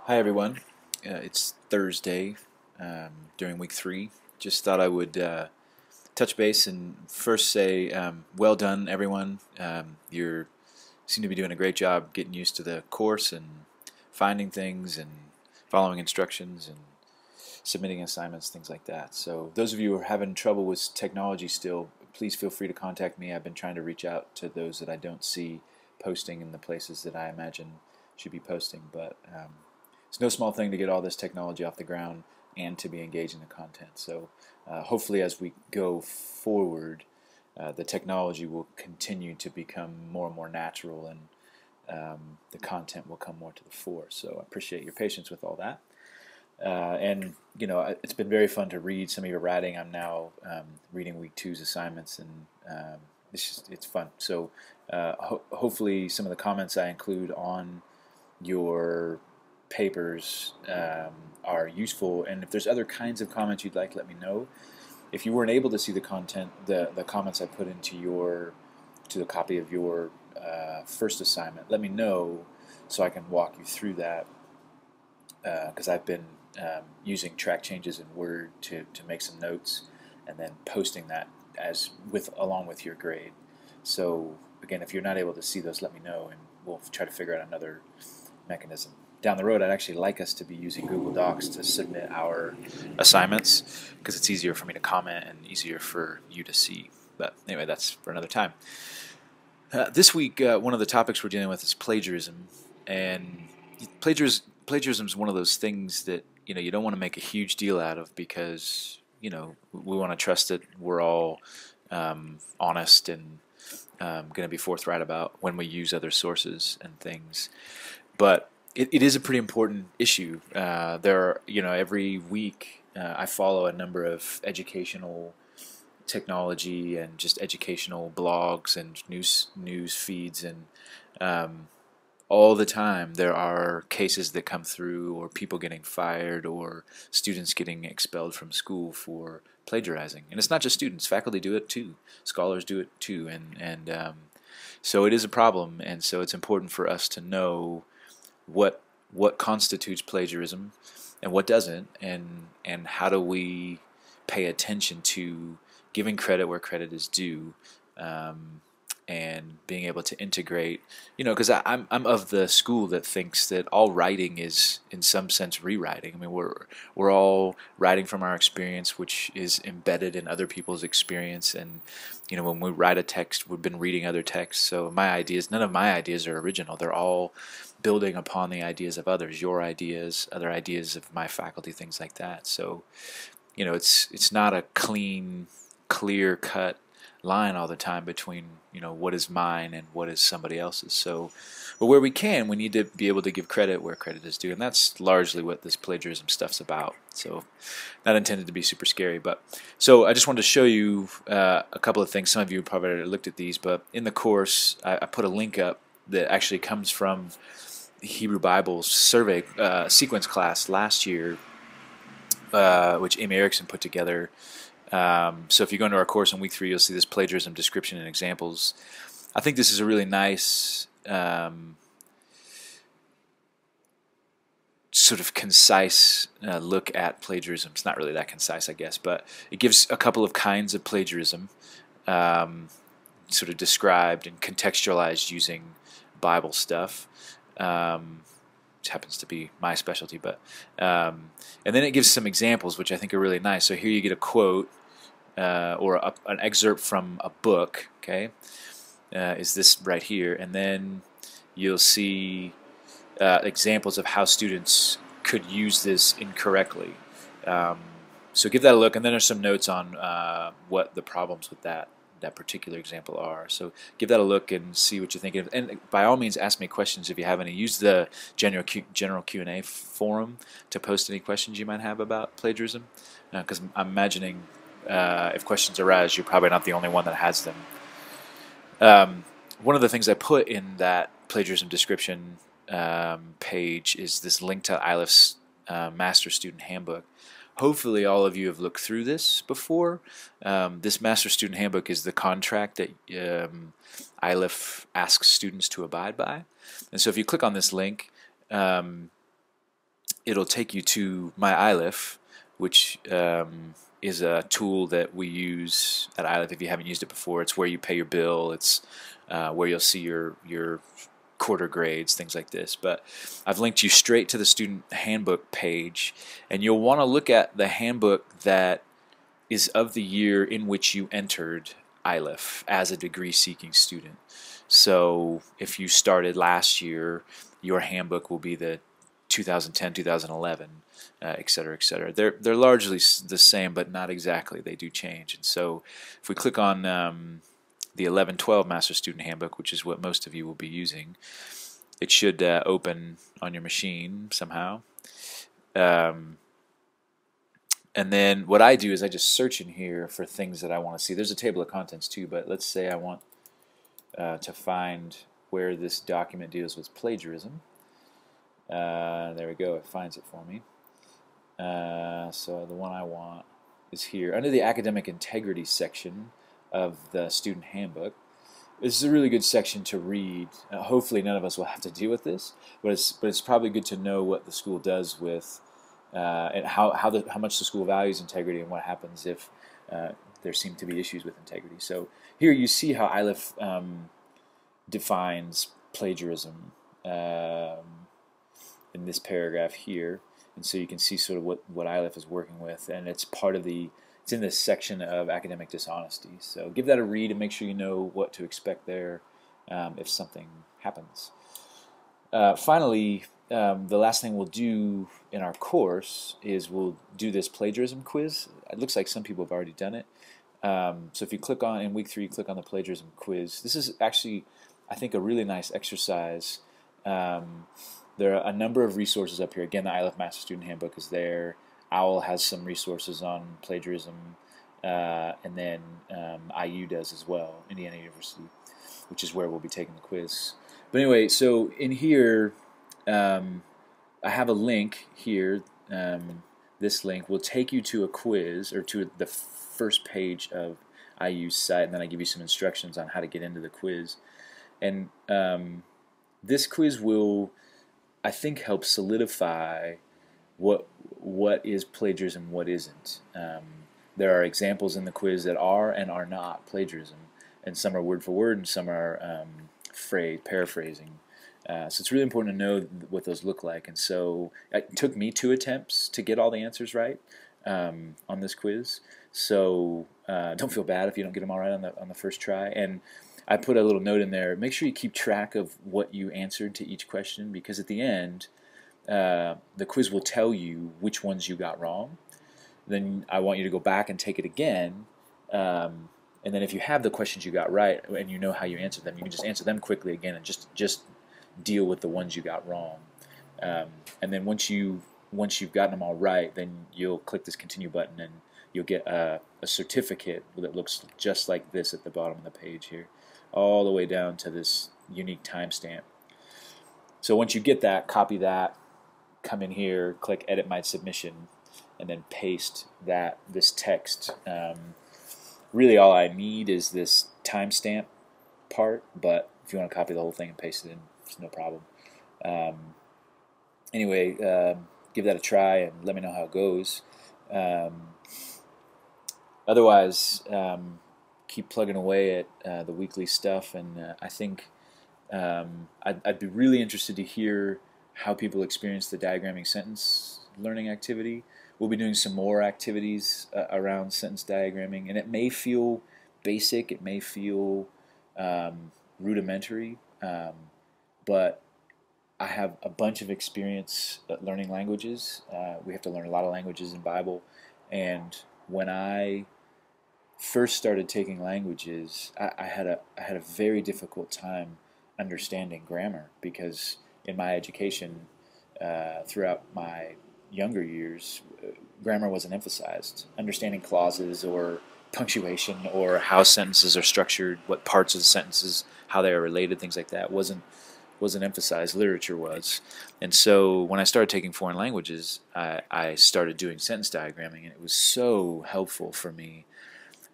Hi everyone. It's Thursday during week 3. Just thought I would touch base and first say well done everyone. You seem to be doing a great job getting used to the course and finding things and following instructions and submitting assignments, things like that. So those of you who are having trouble with technology still, please feel free to contact me. I've been trying to reach out to those that I don't see posting in the places that I imagine should be posting, but it's no small thing to get all this technology off the ground and to be engaged in the content. So hopefully as we go forward, the technology will continue to become more and more natural, and the content will come more to the fore. So I appreciate your patience with all that. And it's been very fun to read some of your writing. I'm now reading week 2's assignments, and it's fun. So hopefully some of the comments I include on your papers are useful, and if there's other kinds of comments you'd like, let me know. If you weren't able to see the content, the comments I put into the copy of your first assignment, let me know so I can walk you through that, because I've been using track changes in Word to make some notes and then posting that along with your grade. So again, if you're not able to see those, let me know and we'll try to figure out another mechanism. Down the road, I'd actually like us to be using Google Docs to submit our assignments, because it's easier for me to comment and easier for you to see. But anyway, that's for another time. This week, one of the topics we're dealing with is plagiarism, and plagiarism is one of those things that you don't want to make a huge deal out of, because we want to trust that we're all honest and going to be forthright about when we use other sources and things. But it is a pretty important issue. Every week I follow a number of educational technology and just educational blogs and news feeds, and all the time there are cases that come through, or people getting fired, or students getting expelled from school for plagiarizing. And it's not just students; faculty do it too, scholars do it too, and so it is a problem. And so it's important for us to know what constitutes plagiarism and what doesn't, and how do we pay attention to giving credit where credit is due, and being able to integrate, because I'm of the school that thinks that all writing is in some sense rewriting. I mean, we're all writing from our experience, which is embedded in other people's experience, and when we write a text, we've been reading other texts. So none of my ideas are original. They're all building upon the ideas of others, your ideas, other ideas of my faculty, things like that. So it's not a clear cut line all the time between what is mine and what is somebody else's. So, but where we can, we need to be able to give credit where credit is due, and that's largely what this plagiarism stuff's about. So, not intended to be super scary, but so I just wanted to show you a couple of things. Some of you probably already looked at these, but in the course, I put a link up that actually comes from Hebrew Bible survey sequence class last year, which Amy Erickson put together. So if you go into our course in week 3, you'll see this plagiarism description and examples. I think this is a really nice sort of concise look at plagiarism. It's not really that concise, I guess, but it gives a couple of kinds of plagiarism, sort of described and contextualized using Bible stuff, which happens to be my specialty. But and then it gives some examples, which I think are really nice. So here you get a quote or an excerpt from a book. Okay, is this right here? And then you'll see examples of how students could use this incorrectly. So give that a look, and then there's some notes on what the problems with that particular example are. So give that a look and see what you think. And by all means, ask me questions if you have any. Use the general Q&A forum to post any questions you might have about plagiarism, because I'm imagining if questions arise, you're probably not the only one that has them. One of the things I put in that plagiarism description page is this link to ILIF's Master Student Handbook. Hopefully all of you have looked through this before. This Master Student Handbook is the contract that ILIF asks students to abide by. And so if you click on this link, it'll take you to My iLift, which is a tool that we use at iLift. If you haven't used it before, it's where you pay your bill. It's where you'll see your quarter grades, things like this. But I've linked you straight to the student handbook page, and you'll want to look at the handbook that is of the year in which you entered iLift as a degree-seeking student. So if you started last year, your handbook will be the 2010, 2011, et cetera, et cetera. They're largely the same, but not exactly. They do change. And so if we click on the 11-12 Master Student Handbook, which is what most of you will be using, it should open on your machine somehow. And then what I do is I just search in here for things that I want to see. There's a table of contents too, but let's say I want to find where this document deals with plagiarism. There we go, it finds it for me. So the one I want is here. Under the academic integrity section of the student handbook, this is a really good section to read. Hopefully none of us will have to deal with this, but it's probably good to know what the school does with and how much the school values integrity and what happens if there seem to be issues with integrity. So here you see how iLift defines plagiarism in this paragraph here, and so you can see sort of what iLift is working with, and it's in this section of academic dishonesty. So give that a read and make sure you know what to expect there if something happens. Finally, the last thing we'll do in our course is we'll do this plagiarism quiz. It looks like some people have already done it. So if you click on, in week 3, click on the plagiarism quiz. This is actually, I think, a really nice exercise. There are a number of resources up here. Again, the iLift Master Student Handbook is there. OWL has some resources on plagiarism, and then IU does as well, Indiana University, which is where we'll be taking the quiz. But anyway, so in here, I have a link here. This link will take you to a quiz, or to the first page of IU's site, and then I give you some instructions on how to get into the quiz. And this quiz will, I think, help solidify what is plagiarism, what isn't. There are examples in the quiz that are and are not plagiarism, and some are word for word, and some are paraphrasing. So it's really important to know what those look like. And so it took me 2 attempts to get all the answers right on this quiz. So don't feel bad if you don't get them all right on the first try. And I put a little note in there. Make sure you keep track of what you answered to each question, because at the end, the quiz will tell you which ones you got wrong. Then I want you to go back and take it again. And then if you have the questions you got right and you know how you answered them, you can just answer them quickly again and just deal with the ones you got wrong. And then once you've gotten them all right, then you'll click this continue button and you'll get a certificate that looks just like this at the bottom of the page here, all the way down to this unique timestamp. So once you get that, copy that, come in here, click edit my submission, and then paste this text. Really all I need is this timestamp part, but if you want to copy the whole thing and paste it in, it's no problem. Anyway, give that a try and let me know how it goes. Otherwise, keep plugging away at the weekly stuff, and I think I'd be really interested to hear how people experience the diagramming sentence learning activity. We'll be doing some more activities around sentence diagramming, and it may feel basic, it may feel rudimentary, but I have a bunch of experience learning languages. We have to learn a lot of languages in Bible, and when I first started taking languages, I had a very difficult time understanding grammar, because in my education throughout my younger years, grammar wasn't emphasized. Understanding clauses or punctuation or how sentences are structured, what parts of the sentences, how they are related, things like that wasn't emphasized. Literature was. And so when I started taking foreign languages, I started doing sentence diagramming, and it was so helpful for me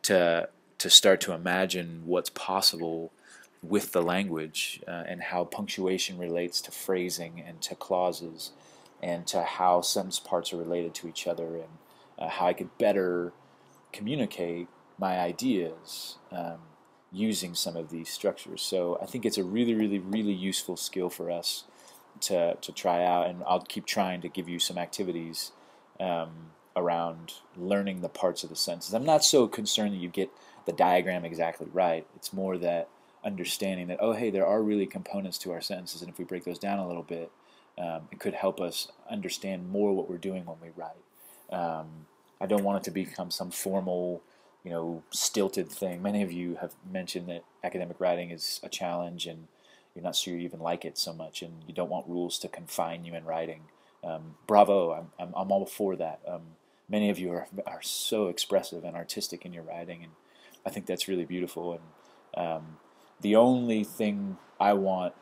to start to imagine what's possible with the language and how punctuation relates to phrasing and to clauses. and to how sentence parts are related to each other, and how I could better communicate my ideas using some of these structures. So I think it's a really, really, really useful skill for us to try out, and I'll keep trying to give you some activities around learning the parts of the sentences. I'm not so concerned that you get the diagram exactly right. It's more that understanding that, oh, hey, there are really components to our sentences, and if we break those down a little bit, it could help us understand more what we're doing when we write. I don't want it to become some formal, stilted thing. Many of you have mentioned that academic writing is a challenge, and you're not sure you even like it so much, and you don't want rules to confine you in writing. Bravo! I'm all for that. Many of you are so expressive and artistic in your writing, and I think that's really beautiful. And the only thing I want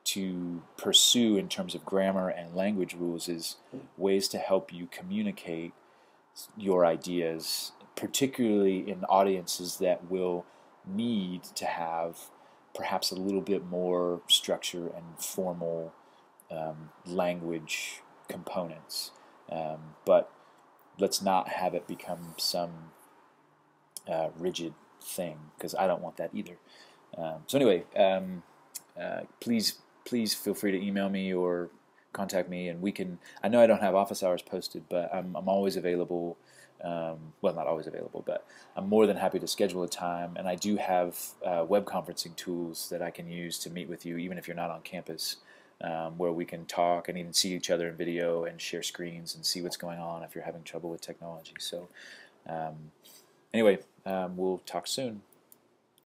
to pursue in terms of grammar and language rules is ways to help you communicate your ideas, particularly in audiences that will need to have perhaps a little bit more structure and formal language components. But let's not have it become some rigid thing, because I don't want that either. So anyway, please feel free to email me or contact me, and we can. I know I don't have office hours posted, but I'm always available. Well, not always available, but I'm more than happy to schedule a time. And I do have web conferencing tools that I can use to meet with you, even if you're not on campus, where we can talk and even see each other in video and share screens and see what's going on if you're having trouble with technology. So anyway, we'll talk soon.